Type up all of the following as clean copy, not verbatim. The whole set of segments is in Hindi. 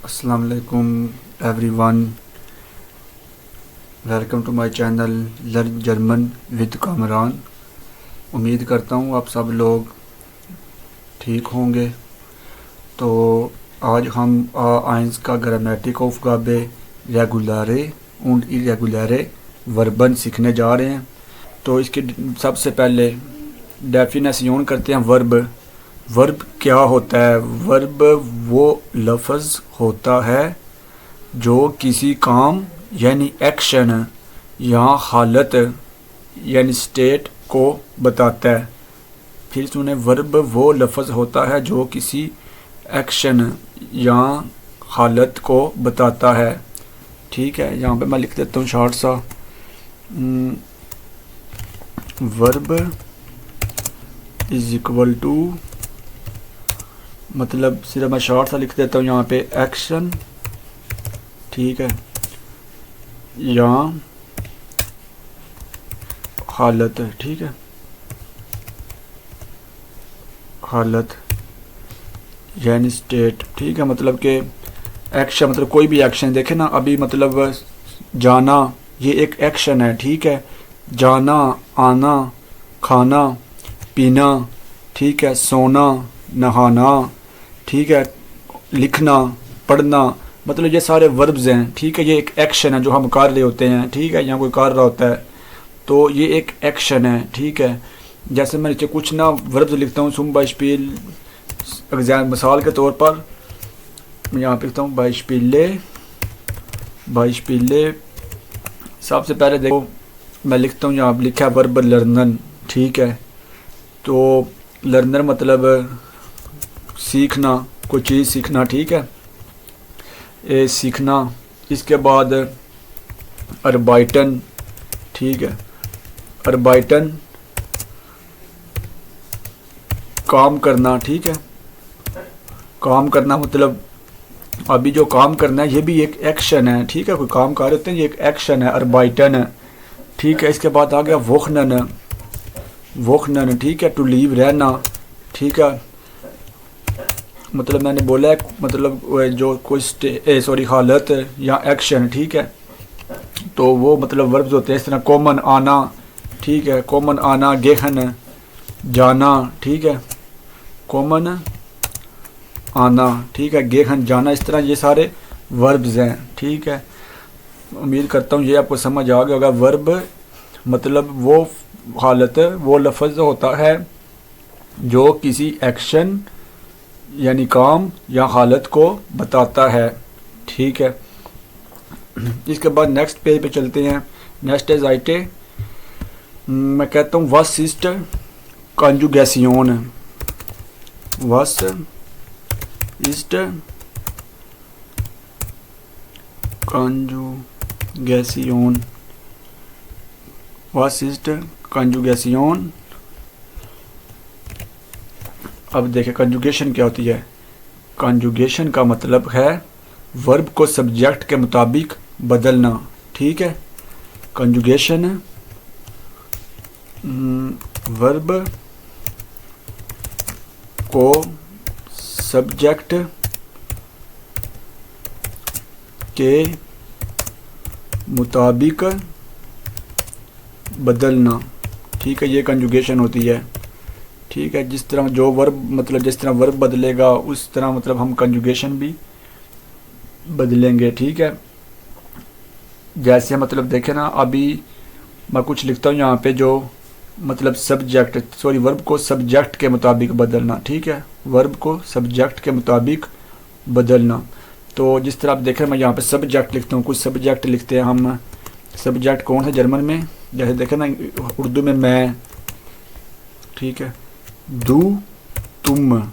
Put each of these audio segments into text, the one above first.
अस्सलाम वालेकुम everyone, welcome to my channel learn German with Kamran. उम्मीद करता हूँ आप सब लोग ठीक होंगे। तो आज हम आइंस का ग्रामेटिक ऑफ गाबे रेगुलारे und irreguläre वर्बन सीखने जा रहे हैं। तो इसकी सबसे पहले डेफिनेशन करते हैं। वर्ब क्या होता है? वर्ब वो लफ्ज़ होता है जो किसी काम यानी एक्शन या हालत यानी स्टेट को बताता है। फिर सुने, वर्ब वो लफ्ज़ होता है जो किसी एक्शन या हालत को बताता है। ठीक है, यहाँ पे मैं लिख देता हूँ शॉर्ट सा। वर्ब इज इक्वल टू, मतलब सिर्फ मैं शॉर्ट सा लिख देता हूँ यहाँ पे, एक्शन, ठीक है, या हालत, ठीक है, हालत यानी स्टेट, ठीक है। मतलब कि एक्शन मतलब कोई भी एक्शन, देखे ना अभी, मतलब जाना ये एक एक्शन है, ठीक है। जाना, आना, खाना, पीना, ठीक है, सोना, नहाना, ठीक है, लिखना, पढ़ना, मतलब ये सारे वर्ब्स हैं, ठीक है। ये एक एक्शन है जो हम कर रहे होते हैं, ठीक है, यहाँ कोई कर रहा होता है तो ये एक एक्शन है, ठीक है। जैसे मैं नीचे कुछ ना वर्ब्स लिखता हूँ, सुम बाइशपील, एग्जाम मिसाल के तौर पर मैं यहाँ पे लिखता हूँ बाइशपीले। सबसे पहले देखो मैं लिखता हूँ, यहाँ लिखा है वर्ब लर्नन, ठीक है। तो लर्नर मतलब सीखना, कोई चीज़ सीखना, ठीक है, ये सीखना। इसके बाद अर्बाइटन, ठीक है, अर्बाइटन काम करना, ठीक है, काम करना मतलब अभी जो काम करना है ये भी एक एक्शन है, ठीक है। कोई काम कर रहे होते हैं, ये एक एक्शन है, अर्बाइटन है, ठीक है। इसके बाद आ गया वोखनन, ठीक है, टू लीव, रहना, ठीक है। मतलब मैंने बोला है, मतलब जो कोई हालत या एक्शन, ठीक है, तो वो मतलब वर्ब्स होते हैं इस तरह। कॉमन आना, ठीक है, कॉमन आना, गेहन जाना, ठीक है, कॉमन आना, ठीक है, गेहन जाना, इस तरह ये सारे वर्ब्स हैं, ठीक है। उम्मीद करता हूँ ये आपको समझ आ गया होगा। वर्ब मतलब वो हालत, वो लफ्ज़ होता है जो किसी एक्शन यानी काम या हालत को बताता है, ठीक है। इसके बाद नेक्स्ट पेज पे चलते हैं। नेक्स्ट इज आइटे, मैं कहता हूँ वस इस्ट कॉन्जुगेशन, वस इस्ट कॉन्जुगेशन, वस इस्ट कॉन्जुगेशन। अब देखें कॉन्जुगेशन क्या होती है। कॉन्जुगेशन का मतलब है वर्ब को सब्जेक्ट के मुताबिक बदलना, ठीक है। कॉन्जुगेशन वर्ब को सब्जेक्ट के मुताबिक बदलना, ठीक है, ये कॉन्जुगेशन होती है, ठीक है। जिस तरह जो वर्ब मतलब जिस तरह वर्ब बदलेगा उस तरह मतलब हम कॉन्जुगेशन भी बदलेंगे, ठीक है। जैसे मतलब देखें ना, अभी मैं कुछ लिखता हूँ यहाँ पे, जो मतलब वर्ब को सब्जेक्ट के मुताबिक बदलना, ठीक है, वर्ब को सब्जेक्ट के मुताबिक बदलना। तो जिस तरह आप देख रहे हैं, मैं यहाँ पे सब्जेक्ट लिखता हूँ, कुछ सब्जेक्ट लिखते हैं हम। सब्जेक्ट कौन है जर्मन में? जैसे देखें ना, उर्दू में मैं, ठीक है, दू, तुम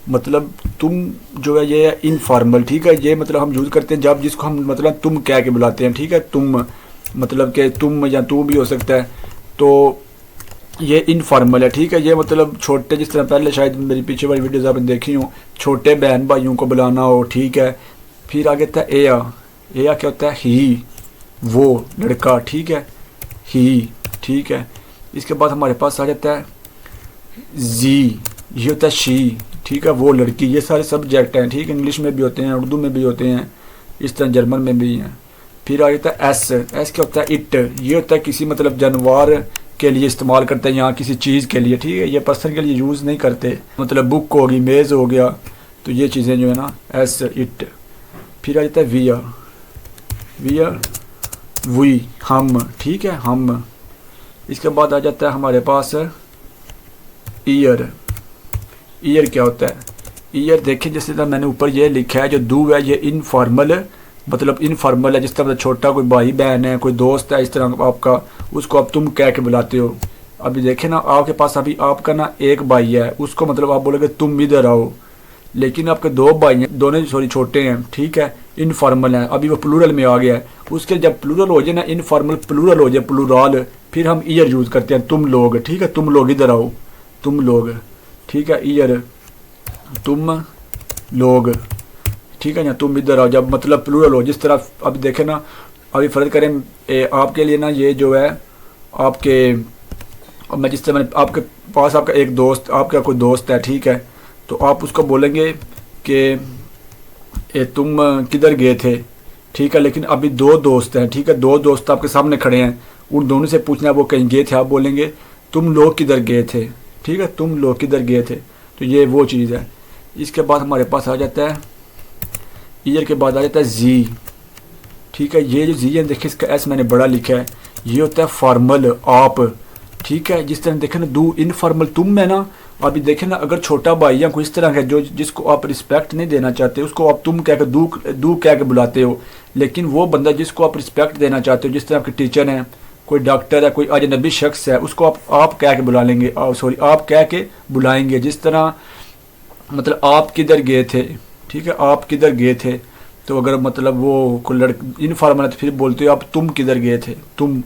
मतलब तुम जो है ये इनफॉर्मल, ठीक है। ये मतलब हम यूज़ करते हैं जब जिसको हम मतलब तुम कह के बुलाते हैं, ठीक है। तुम मतलब कि तुम या तू भी हो सकता है, तो ये इनफॉर्मल है, ठीक है। ये मतलब छोटे, जिस तरह पहले शायद मेरी पीछे वाली वीडियोज़ आपने देखी हो, छोटे बहन भाइयों को बुलाना हो, ठीक है। फिर आगे था एया क्या होता है? ही, वो लड़का, ठीक है, ही, ठीक है। इसके बाद हमारे पास आ जाता है जी, ये होता है शी, ठीक है, वो लड़की, ये सारे सब्जेक्ट हैं, ठीक है। इंग्लिश में भी होते हैं, उर्दू में भी होते हैं, इस तरह जर्मन में भी हैं। फिर आ जाता है एस। एस क्या होता है? इट। ये होता है किसी मतलब जानवर के लिए इस्तेमाल करते हैं, यहाँ किसी चीज़ के लिए, ठीक है। ये पर्सन के लिए यूज़ नहीं करते, मतलब बुक होगी, मेज़ हो गया, तो ये चीज़ें जो है ना, एस इट। फिर आ जाता है वियर। वियर वी, हम, ठीक है, हम। इसके बाद आ जाता है हमारे पास ईयर। ईयर क्या होता है? ईयर देखिए, जैसे तो मैंने ऊपर ये लिखा है, जो डू है ये इनफॉर्मल, मतलब इनफॉर्मल है। जिस तरह छोटा कोई भाई बहन है, कोई दोस्त है, इस तरह आपका, उसको आप तुम कह के बुलाते हो। अभी देखे ना, आपके पास अभी आपका ना एक भाई है, उसको मतलब आप बोलोगे तुम इधर आओ, लेकिन आपके दो भाई हैं, दोनों सॉरी छोटे हैं, ठीक है, इनफॉर्मल है, अभी वो प्लूरल में आ गया है। उसके जब प्लूरल हो जाए ना, इनफॉर्मल प्लूरल हो जाए, प्लूरल, फिर हम ईयर यूज़ करते हैं, तुम लोग, ठीक है, तुम लोग इधर आओ, तुम लोग, ठीक है, ईयर, तुम लोग, ठीक है ना, तुम इधर आओ, जब मतलब प्लूरल हो। जिस तरह अभी देखें ना, अभी फ़र्ज करें आपके लिए ना, ये जो है आपके, मैं जिस तरह मैंने आपके पास आपका एक दोस्त, आपका कोई दोस्त है, ठीक है, तो आप उसको बोलेंगे कि तुम किधर गए थे, ठीक है। लेकिन अभी दो दोस्त हैं, ठीक है, दो दोस्त आपके सामने खड़े हैं, उन दोनों से पूछना है वो कहीं गए थे, आप बोलेंगे तुम लोग किधर गए थे, ठीक है, तुम लोग किधर गए थे। तो ये वो चीज़ है। इसके बाद हमारे पास आ जाता है, ईयर के बाद आ जाता है जी, ठीक है। ये जो जी है देखिए, इसका एस मैंने बड़ा लिखा है, ये होता है फॉर्मल, आप, ठीक है। जिस तरह देखें ना, दू इनफॉर्मल तुम में ना, अभी देखें ना, अगर छोटा भाई या कोई इस तरह का जो जिसको आप रिस्पेक्ट नहीं देना चाहते, उसको आप तुम कह के दू कह के बुलाते हो। लेकिन वो बंदा जिसको आप रिस्पेक्ट देना चाहते हो, जिस तरह आपके टीचर हैं, कोई डॉक्टर है, कोई अजनबी शख्स है, उसको आप कह के बुला लेंगे, सॉरी आप कह के बुलाएंगे। जिस तरह मतलब आप किधर गए थे, ठीक है, आप किधर गए थे, तो अगर मतलब वो कोई इनफॉर्मल है तो फिर बोलते हो आप तुम किधर गए थे, तुम,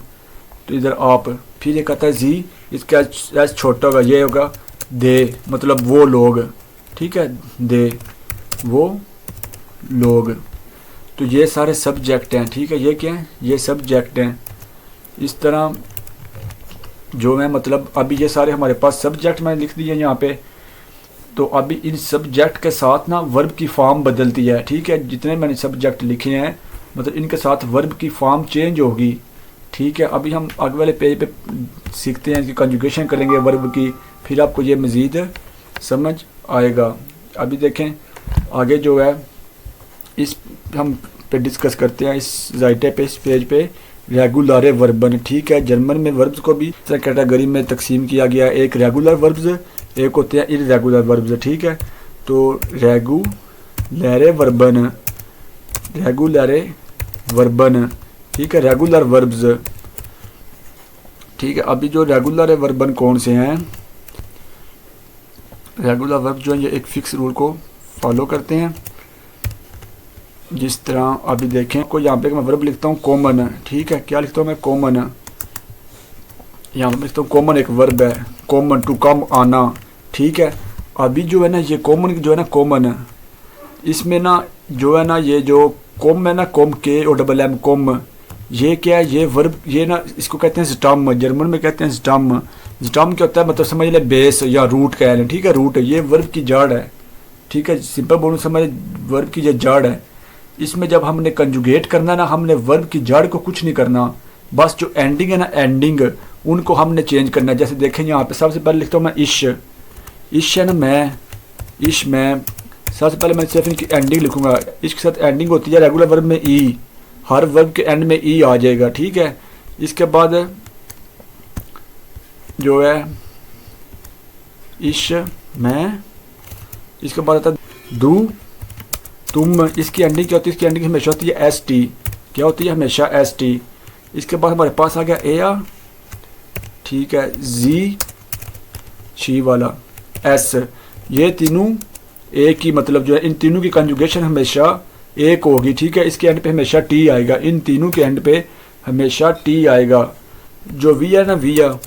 तो इधर आप। फिर ये कहता है जी, इसका एस छोटा होगा, ये होगा दे, मतलब वो लोग, ठीक है, दे, वो लोग। तो ये सारे सब्जेक्ट हैं, ठीक है, ये क्या है, ये सब्जेक्ट हैं। इस तरह जो है मतलब अभी ये सारे हमारे पास सब्जेक्ट मैंने लिख दिए यहाँ पे। तो अभी इन सब्जेक्ट के साथ ना वर्ब की फॉर्म बदलती है, ठीक है। जितने मैंने सब्जेक्ट लिखे हैं, मतलब इनके साथ वर्ब की फॉर्म चेंज होगी, ठीक है। अभी हम आगे वाले पेज पे सीखते हैं, इसकी कंजुगेशन करेंगे वर्ब की, फिर आपको ये मज़ीद समझ आएगा। अभी देखें आगे जो है, इस हम पे डिस्कस करते हैं, इस जाइटे पे, इस पेज पे, रेगुलर वर्बन, ठीक है। जर्मन में वर्ब्स को भी कैटेगरी में तकसीम किया गया, एक रेगुलर वर्ब्स, एक होते हैं इर्रेगुलर वर्ब्स, ठीक है। तो रेगुलर वर्बन, रेगुलर वर्बन, ठीक है, रेगुलर वर्ब्स, ठीक है। अभी जो रेगुलर वर्बन कौन से हैं, रेगुलर वर्ब जो है ये एक फिक्स रूल को फॉलो करते हैं। जिस तरह अभी देखें, को यहाँ पे मैं वर्ब लिखता हूँ कॉमन, ठीक है, क्या लिखता हूँ मैं, कॉमन, यहाँ पे लिखता हूँ कॉमन, एक वर्ब है कॉमन, टू कम, आना, ठीक है। अभी जो है ना ये कॉमन जो है ना, कॉमन, इसमें ना जो है ना, ये जो कॉम है ना, कॉम के ओ डबल एम, कॉम, ये क्या है, ये वर्ब, ये ना इसको कहते हैं स्टम, जर्मन में कहते हैं स्टम। स्टम क्या होता है, मतलब समझ ले बेस या रूट कह लें, ठीक है, रूट, ये वर्ब की जड़ है, ठीक है। सिंपल बोलूँ, समझ वर्ब की ये जड़ है। इसमें जब हमने कंजुगेट करना ना, हमने वर्ब की जड़ को कुछ नहीं करना, बस जो एंडिंग है ना, एंडिंग, उनको हमने चेंज करना है। जैसे देखें यहाँ पे सबसे पहले लिखता हूँ मैं इश, इश है ना, मैं, इश, मैं, सबसे पहले मैं सिर्फ इनकी एंडिंग लिखूंगा। इसके साथ एंडिंग होती है रेगुलर वर्ब में ई, हर वर्ब के एंड में ई आ जाएगा, ठीक है। इसके बाद जो है इश, मैं, इसके बाद आता है दू, तुम, इसकी एंडिंग क्या होती है, इसकी एंडिंग हमेशा होती है एस टी, क्या होती है, हमेशा एस टी। इसके बाद हमारे पास आ गया ए आर, ठीक है, जी, शी वाला, एस, ये तीनों एक ही, मतलब जो है इन तीनों की कंजुगेशन हमेशा एक होगी, ठीक है। इसके एंड पे हमेशा टी आएगा, इन तीनों के एंड पे हमेशा टी आएगा। जो वी है ना, विया,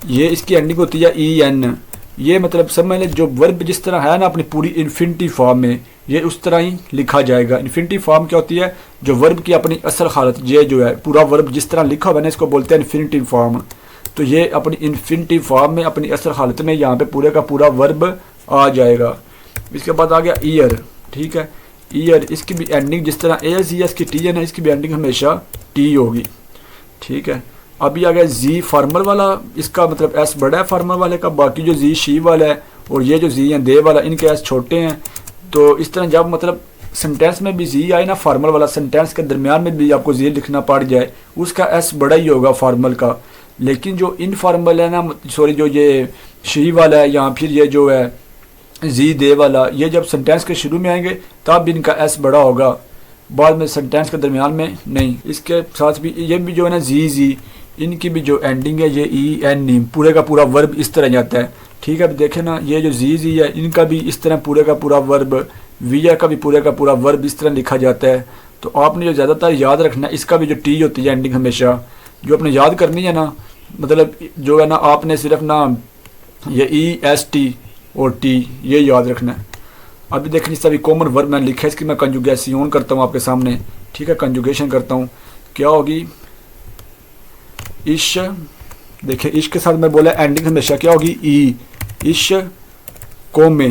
ये इसकी एंडिंग होती है ई एन, ये मतलब समझ लें जो वर्ब जिस तरह है ना अपनी पूरी इन्फिनिटी फॉर्म में, ये उस तरह ही लिखा जाएगा। इन्फिनिटी फॉर्म क्या होती है, जो वर्ब की अपनी असल हालत, ये जो है पूरा वर्ब जिस तरह लिखा हुआ है ना, इसको बोलते हैं इन्फिनिटी फॉर्म। तो ये अपनी इन्फिनिटी फॉर्म में, अपनी असल हालत में यहाँ पे पूरे का पूरा वर्ब आ जाएगा। इसके बाद आ गया ईयर, ठीक है। ईयर, इसकी भी एंडिंग जिस तरह AS की टी है ना, इसकी भी एंडिंग हमेशा टी होगी, ठीक है। अभी आ गया जी फार्मल वाला, इसका मतलब एस बड़ा है फार्मल वाले का, बाकी जो जी शी वाला है और ये जो जी हैं दे वाला, इनके एस छोटे हैं। तो इस तरह जब मतलब सेंटेंस में भी जी आए ना फार्मल वाला, सेंटेंस के दरमियान में भी आपको जी लिखना पड़ जाए, उसका एस बड़ा ही होगा फार्मल का। लेकिन जो इनफॉर्मल है ना, सॉरी जो ये शी वाला है या फिर ये जो है जी दे वाला, ये जब सेंटेंस के शुरू में आएंगे तब भी इनका एस बड़ा होगा, बाद में सेंटेंस के दरमियान में नहीं। इसके साथ भी ये भी जो है ना जी इनकी भी जो एंडिंग है ये EN पूरे का पूरा वर्ब इस तरह जाता है, ठीक है। अब देखें ना, ये जो जी है इनका भी इस तरह पूरे का पूरा वर्ब, वी का भी पूरे का पूरा वर्ब इस तरह लिखा जाता है। तो आपने जो ज़्यादातर याद रखना है, इसका भी जो टी होती है एंडिंग हमेशा जो आपने याद करनी है ना, मतलब जो है ना आपने सिर्फ ना ये EST और टी ये याद रखना है। अभी देखें इसका भी कॉमन वर्ब मैंने लिखा है, इसकी मैं कंजुगेशन करता हूँ आपके सामने, ठीक है। कंजुगेशन करता हूँ, क्या होगी इश, देखिए इश के साथ मैं बोला एंडिंग हमेशा क्या होगी इश कोमे,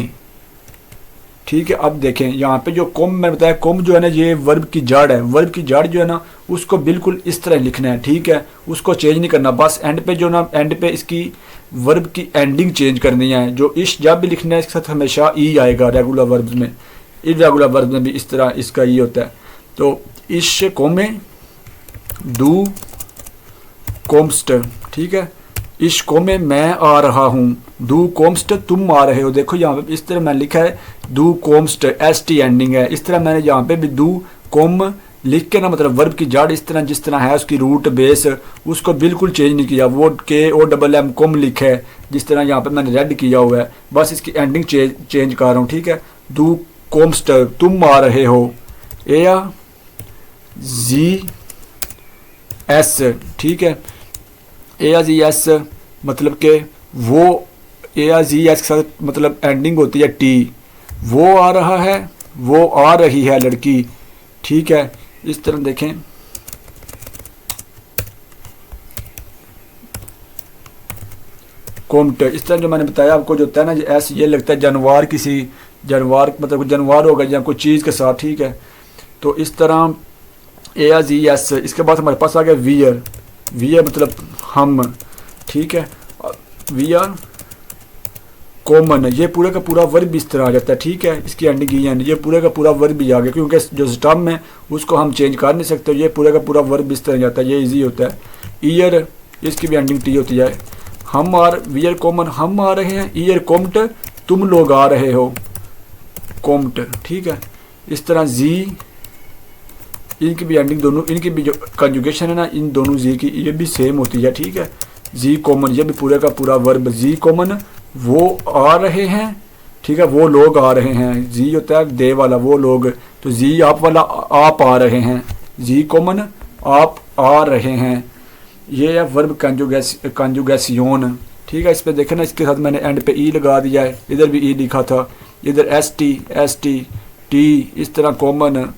ठीक है। अब देखें यहाँ पे जो कोम मैंने बताया, कोम जो है ना ये वर्ब की जड़ है, वर्ब की जड़ जो है ना उसको बिल्कुल इस तरह लिखना है, ठीक है। उसको चेंज नहीं करना, बस एंड पे जो ना एंड पे इसकी वर्ब की एंडिंग चेंज करनी है। जो इश जब भी लिखना है इसके साथ हमेशा आएगा रेगुलर वर्ब में, इरेगुलर वर्ब में भी इस तरह इसका होता है। तो इश कोमे डू कोम्स्ट, ठीक है। इश कोमे मैं आ रहा हूँ, डू कोम्स्ट तुम आ रहे हो। देखो यहाँ पे इस तरह मैंने लिखा है डू कोम्स्ट, ST एंडिंग है, इस तरह मैंने यहाँ पे भी डू कोम लिख के ना मतलब वर्ब की जड़ इस तरह जिस तरह है उसकी रूट बेस उसको बिल्कुल चेंज नहीं किया, वो KOMM कोम लिखा है जिस तरह यहाँ पे मैंने रेड किया हुआ है, बस इसकी एंडिंग चेंज कर रहा हूँ, ठीक है। डू कोम्स्ट तुम आ रहे हो, AZS, ठीक है। AZS मतलब कि वो AZS के साथ मतलब एंडिंग होती है टी, वो आ रहा है, वो आ रही है लड़की, ठीक है। इस तरह देखें कोम्ट, इस तरह जो मैंने बताया आपको जो होता है ना एस ये लगता है जानवर, किसी जानवर मतलब जानवर होगा या कोई चीज़ के साथ, ठीक है। तो इस तरह AZS, इसके बाद हमारे पास आ गया वियर, वियर मतलब हम, ठीक है। वियर कॉमन, ये पूरे का पूरा वर्ब इस तरह आ जाता है, ठीक है। इसकी एंडिंग ये पूरे का पूरा वर्ब भी आ गया, क्योंकि जो स्टम है उसको हम चेंज कर नहीं सकते, ये पूरे का पूरा वर्ब इस तरह जाता है, ये इजी होता है। ईयर, इसकी भी एंडिंग टी होती है। हम आर, वियर कॉमन हम आ रहे हैं, ईयर कोम्ट तुम लोग आ रहे हो, कोम्ट, ठीक है। इस तरह जी, इनकी भी एंडिंग दोनों, इनकी भी जो कंजुगेशन है ना इन दोनों जी की ये भी सेम होती है, ठीक है। जी कॉमन, ये भी पूरे का पूरा वर्ब, जी कॉमन वो आ रहे हैं, ठीक है, वो लोग आ रहे हैं, जी होता है दे वाला वो लोग, तो जी आप वाला आप आ रहे हैं, जी कॉमन आप आ रहे हैं, ये है वर्ब कंजुगेशन, ठीक है। इस पे देखें ना, इसके साथ मैंने एंड पे ई लगा दिया है, इधर भी ई लिखा था, इधर ST टी, इस तरह कॉमन,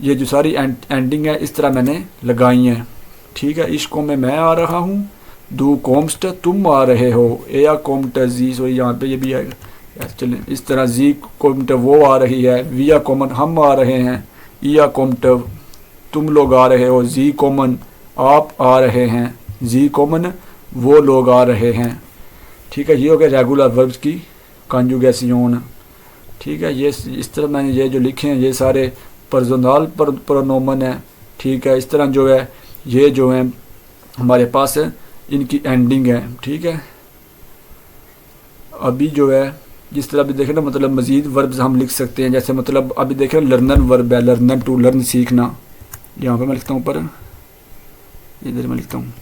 ये जो सारी एंडिंग है इस तरह मैंने लगाई हैं, ठीक है। इश्कों में मैं आ रहा हूँ, डू कोम्स्ट तुम आ रहे हो, या कोम्ट जी, सॉरी यहाँ पे ये भी आएगा, चलें इस तरह जी कोम्ट वो आ रही है, विया कॉमन हम आ रहे हैं, या कोम्ट तुम लोग आ रहे हो, जी कॉमन आप आ रहे हैं, जी कॉमन वो लोग आ रहे हैं, ठीक है। ये हो गया रेगुलर वर्ब्स की कंजुगेशन, ठीक है। ये इस तरह मैंने ये जो लिखे हैं ये सारे पर्सनल प्रोनोमन है, ठीक है। इस तरह जो है ये जो है हमारे पास है इनकी एंडिंग है, ठीक है। अभी जो है जिस तरह अभी देखें ना मतलब मज़ीद वर्ब्स हम लिख सकते हैं, जैसे मतलब अभी देखें लर्नर वर्ब है, लर्नर टू लर्न सीखना, यहाँ पे मैं लिखता हूँ ऊपर, इधर मैं लिखता हूँ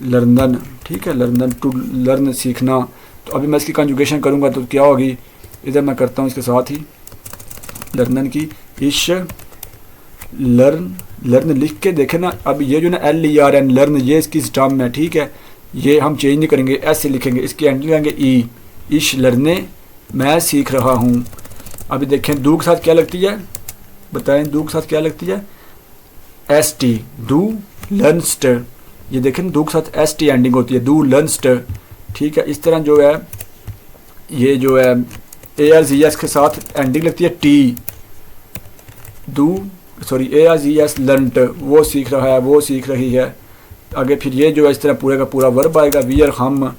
लर्नर, ठीक है, लर्नर टू लर्न सीखना। तो अभी मैं इसकी कंजुगेशन करूँगा तो क्या होगी, इधर मैं करता हूँ इसके साथ ही लर्नर की इश लर्न लिख के देखें ना, अब ये जो ना LERN लर्न ये इसकी स्टम है, ठीक है। ये हम चेंज नहीं करेंगे, ऐसे लिखेंगे, इसकी एंडिंग लेंगे ई, इश लर्ने मैं सीख रहा हूँ। अभी देखें दू के साथ क्या लगती है, बताएं दू के साथ क्या लगती है, ST डू लर्नस्ट, ये देखें दू के साथ ST एंडिंग होती है, डू लर्नस्ट, ठीक है। इस तरह जो है ये जो है ए आर जी एस के साथ एंडिंग लगती है T, A R G S learnt, वो सीख रहा है, वो सीख रही है। आगे फिर ये जो है इस तरह पूरे का पूरा वर्ब आएगा, वी आर हम,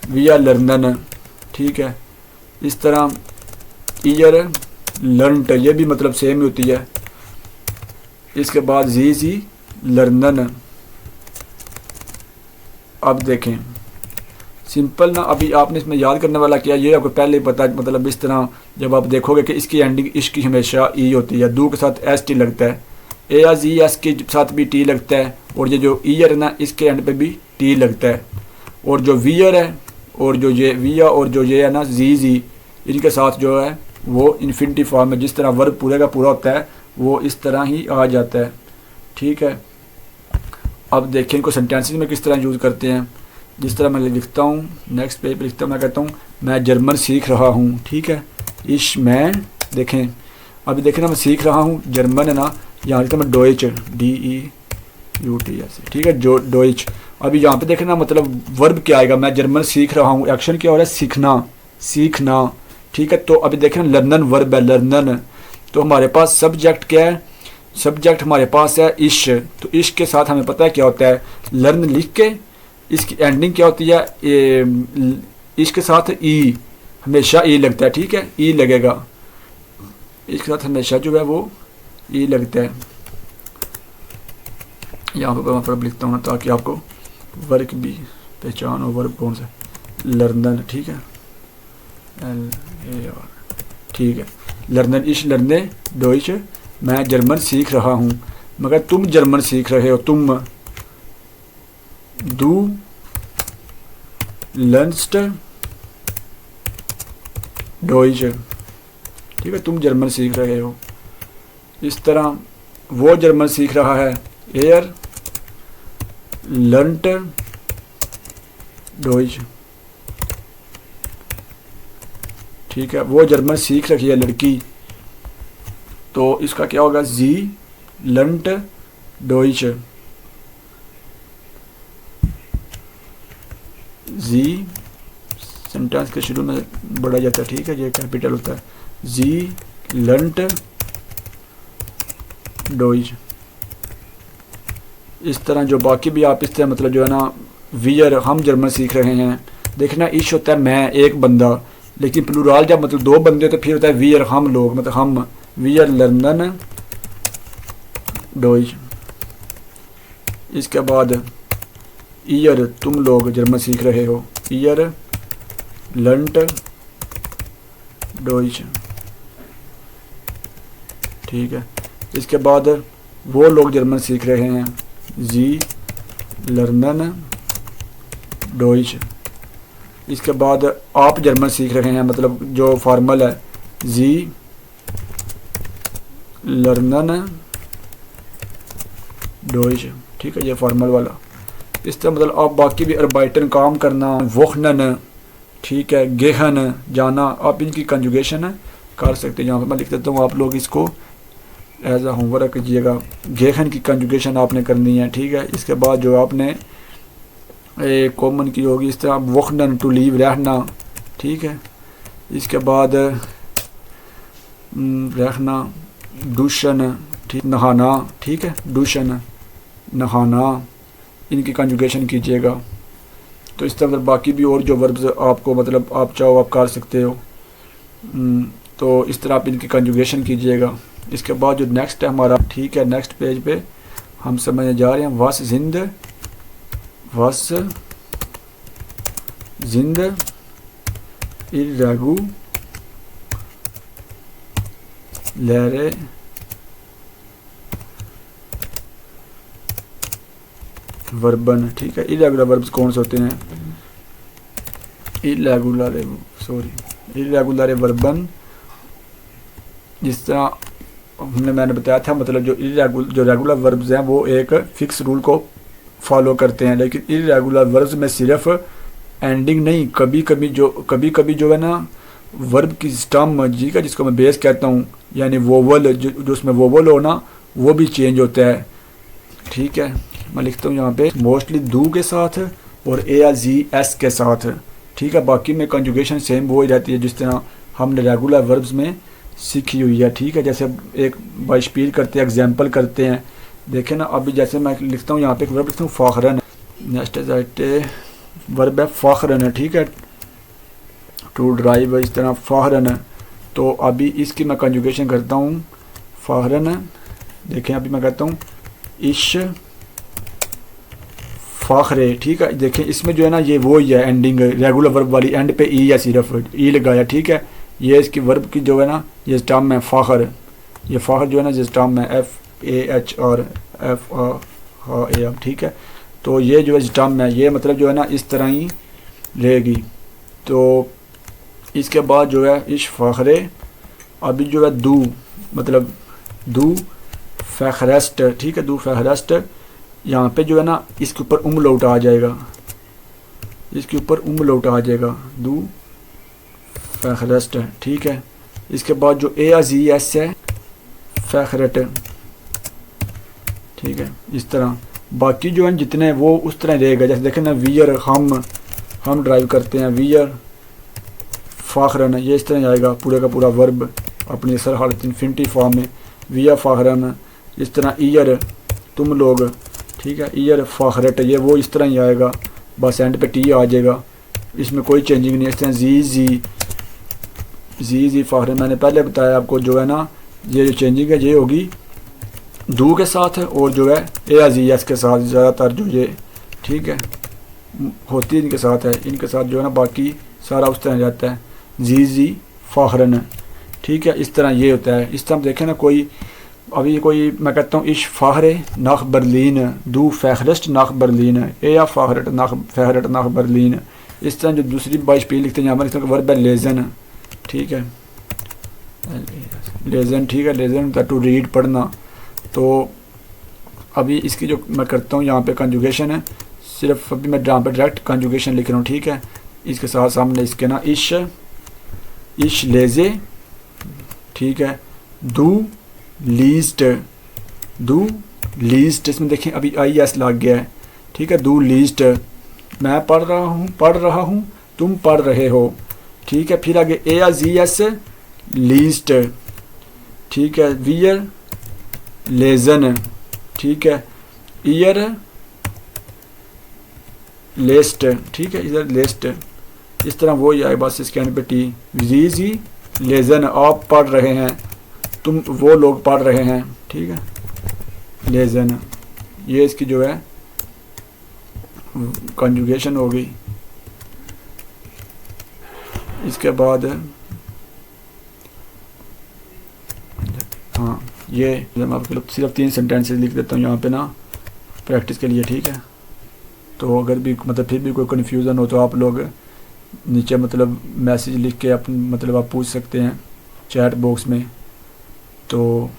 वी आर लर्नन, ठीक है। इस तरह ईयर लर्नट, ये भी मतलब सेम ही होती है। इसके बाद जी लर्नन। अब देखें सिंपल ना, अभी आपने इसमें याद करने वाला क्या, ये आपको पहले ही पता है। मतलब इस तरह जब आप देखोगे कि इसकी एंडिंग इश्क की हमेशा ई होती है, दू के साथ एस टी लगता है, ए आर जी एस के साथ भी टी लगता है, और ये जो ईयर है ना इसके एंड पे भी टी लगता है। और जो वीयर है और जो ये विया और जो ये है ना जी इनके साथ जो है वो इन्फिनिटी फॉर्म में, जिस तरह वर्ब पूरे का पूरा होता है वो इस तरह ही आ जाता है, ठीक है। अब देखें इनको सेंटेंसेस में किस तरह यूज़ करते हैं। जिस तरह मैं लिखता हूँ, नेक्स्ट पेज पे लिखता हूँ, मैं कहता हूँ मैं जर्मन सीख रहा हूँ, ठीक है। इश मैं, देखें अभी देखें ना मैं सीख रहा हूँ, जर्मन है ना, यहाँ लिखता मैं डोइच, DEUT, ठीक है, जो डोइच। अभी यहाँ पे देखें ना मतलब वर्ब क्या आएगा, मैं जर्मन सीख रहा हूँ, एक्शन क्या हो रहा है, सीखना, सीखना, ठीक है। तो अभी देखें लर्नन वर्ब है, लर्नन, तो हमारे पास सब्जेक्ट क्या है, सब्जेक्ट हमारे पास है इश, तो इश के साथ हमें पता है क्या होता है, लर्न लिख के इसकी एंडिंग क्या होती है, इश के साथ ई, हमेशा ई लगता है, ठीक है, ई लगेगा, इसके साथ हमेशा जो है वो ई लगता है। यहाँ पर मैं वर्ब लिखता हूँ ना ताकि आपको वर्क भी पहचान हो, वर्ब कौन सा, लर्नन, ठीक है, LAR, ठीक है। लर्नन इश लर्ने डोइच, मैं जर्मन सीख रहा हूँ, मगर तुम जर्मन सीख रहे हो, तुम दू लर्नस्ट डोइच, ठीक है, तुम जर्मन सीख रहे हो। इस तरह वो जर्मन सीख रहा है, एयर लर्नट डोइच, ठीक है, वो जर्मन सीख रही है लड़की, तो इसका क्या होगा, जी लर्नट डोइच, जी सेंटेंस के शुरू में बढ़ा जाता है, ठीक है, ये कैपिटल होता है, जी लर्नट डोइच। इस तरह जो बाकी भी आप इस तरह मतलब जो है ना, वियर हम जर्मन सीख रहे हैं, देखना इश होता है मैं एक बंदा, लेकिन प्लूरल जब मतलब दो बंदे तो फिर होता है वियर हम लोग, मतलब हम, वियर लर्नन डोइच। इसके बाद ईयर तुम लोग जर्मन सीख रहे हो, ईयर लर्नट डोइच, ठीक है। इसके बाद वो लोग जर्मन सीख रहे हैं, जी लर्नन डोइच। इसके बाद आप जर्मन सीख रहे हैं, मतलब जो फॉर्मल है, जी लर्नन डोइच, ठीक है, ये फॉर्मल वाला। इस तरह मतलब आप बाकी भी अर्बाइटन काम करना, वोखनन, ठीक है, गेहन जाना, आप इनकी कंजुगेशन कर सकते हैं। यहाँ पर मैं लिख देता हूँ, आप लोग इसको एज अ होमवर्क कीजिएगा। गेहन की कंजुगेशन आपने करनी है, ठीक है। इसके बाद जो आपने कॉमन की होगी, इस तरह वोखनन टू लीव रहना, ठीक है। इसके बाद रहना, दूशन, ठीक, नहाना, ठीक है, दूशन नहाना, इनकी कंजुगेशन कीजिएगा। तो इस तरह बाकी भी और जो वर्ब्स आपको मतलब आप चाहो आप कर सकते हो, तो इस तरह आप इनकी कंजुगेशन कीजिएगा। इसके बाद जो नेक्स्ट है हमारा, ठीक है, नेक्स्ट पेज पे हम समझने जा रहे हैं, वस जिंद इर्रेगू लहरे वर्बन, ठीक है। इरेगुलर वर्ब्स कौन से होते हैं, इरेगुलर वर्बन, जिस तरह मैंने बताया था, मतलब जो रेगुलर वर्ब्स हैं वो एक फिक्स रूल को फॉलो करते हैं, लेकिन इरेगुलर वर्ब्स में सिर्फ एंडिंग नहीं, कभी कभी जो है ना वर्ब की स्टम, जी का जिसको मैं बेस कहता हूँ, यानी वोवल, जो उसमें वोवल हो ना वो भी चेंज होता है, ठीक है। मैं लिखता हूँ यहाँ पे मोस्टली दू के साथ और ARGS के साथ, ठीक है। बाकी में कंजुगेशन सेम वो ही रहती है जिस तरह हमने रेगुलर वर्ब्स में सीखी हुई है, ठीक है। जैसे एक बाइशपील करते हैं, एग्जाम्पल करते हैं, देखें ना। अभी जैसे मैं लिखता हूँ यहाँ पे एक वर्ब लिखता हूँ फ़ाखरन, नेक्स्ट वर्ब है फ़ाखरन है, ठीक है। टू ड्राइव इस तरह फ़ाखरन है। तो अभी इसकी मैं कंजुगेशन करता हूँ फ़ाखरन है। देखें अभी मैं कहता हूँ इश फ़ाखरे, ठीक है। देखें इसमें जो है ना ये वो ही है एंडिंग रेगुलर वर्ब वाली, एंड पे ई है, सिर्फ ई लगाया, ठीक है। ये इसकी वर्ब की जो है ना ये स्टम है फ़ाखर, ये फ़ाखर जो है ना ये स्टम है FAHR FA, ठीक है। तो ये जो है स्टम है, ये मतलब जो है ना इस तरह ही रहेगी। तो इसके बाद जो है इश फ़ाखरे, अभी जो है दू मतलब दू फ़खरस्ट, ठीक है। दू फ़खरस्ट, यहाँ पे जो है ना इसके ऊपर लौट आ जाएगा, इसके ऊपर लौट आ जाएगा, दू फ़खरस्ट, ठीक है। इसके बाद जो AZS है फ़खरट, ठीक है। इस तरह बाकी जो है जितने वो उस तरह रहेगा। जैसे देखें ना वियर हम ड्राइव करते हैं, वियर फ़ाखरन, ये इस तरह आएगा पूरे का पूरा वर्ब अपनी असर हालत इन्फिनिटी फॉर्म में, वियर फ़ाखरन। इस तरह ईयर तुम लोग, ठीक है, ईयर फ़ाखरट, ये वो इस तरह ही आएगा, बस एंड पे टी आ जाएगा, इसमें कोई चेंजिंग नहीं है। इस तरह जी फ़ाखरन, मैंने पहले बताया आपको जो है ना ये जो चेंजिंग है ये होगी दू के साथ है और जो है AZS के साथ ज़्यादातर जो ये, ठीक है, होती है इनके साथ है, इनके साथ जो है ना बाकी सारा उस तरह जाता है जी फ़ाखरन, ठीक है। इस तरह ये होता है। इस तरह देखें ना कोई अभी कोई मैं कहता हूँ इश फ़ाखरे नाख बर्लिन, दू फ़खरस्ट नाख बर्लिन, या फ़ाखरट नाख बर्लिन। इस तरह जो दूसरी बाइशपील लिखते हैं यहाँ पर इस तरह वर्ब है लेज़न, ठीक है, लेज़न, ठीक है। लेज़न टू रीड पढ़ना। तो अभी इसकी जो मैं करता हूँ यहाँ पे कंजुगेशन है, सिर्फ अभी मैं जहाँ पे डायरेक्ट कंजुगेशन लिख रहा हूँ, ठीक है। इसके साथ सामने इसके ना इश लेज़े, ठीक है, दू लीस्ट, इसमें देखें अभी IS लग गया है, ठीक है। दू लीस्ट, मैं पढ़ रहा हूँ तुम पढ़ रहे हो, ठीक है। फिर आगे AZS लीस्ट, ठीक है। वियर लेज़न, ठीक है। ईयर लेस्ट, ठीक है, इधर लेस्ट, इस तरह वो ही आए बस इसके एंड पे टी, जी लेज़न, आप पढ़ रहे हैं, तुम वो लोग पढ़ रहे हैं, ठीक है, लेज़न। ये इसकी जो है कंजुगेशन हो गई। इसके बाद हाँ ये मैं आपके लिए सिर्फ 3 सेंटेंसेस लिख देता हूँ यहाँ पे ना प्रैक्टिस के लिए, ठीक है। तो अगर भी मतलब फिर भी कोई कन्फ्यूज़न हो तो आप लोग नीचे मतलब मैसेज लिख के मतलब आप पूछ सकते हैं चैट बॉक्स में। तो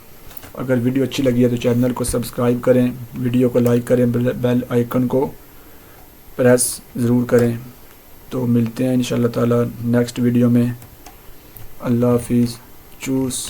अगर वीडियो अच्छी लगी है तो चैनल को सब्सक्राइब करें, वीडियो को लाइक करें, बेल आइकन को प्रेस ज़रूर करें। तो मिलते हैं इंशाल्लाह ताला नेक्स्ट वीडियो में। अल्लाह हाफिज़। चूस।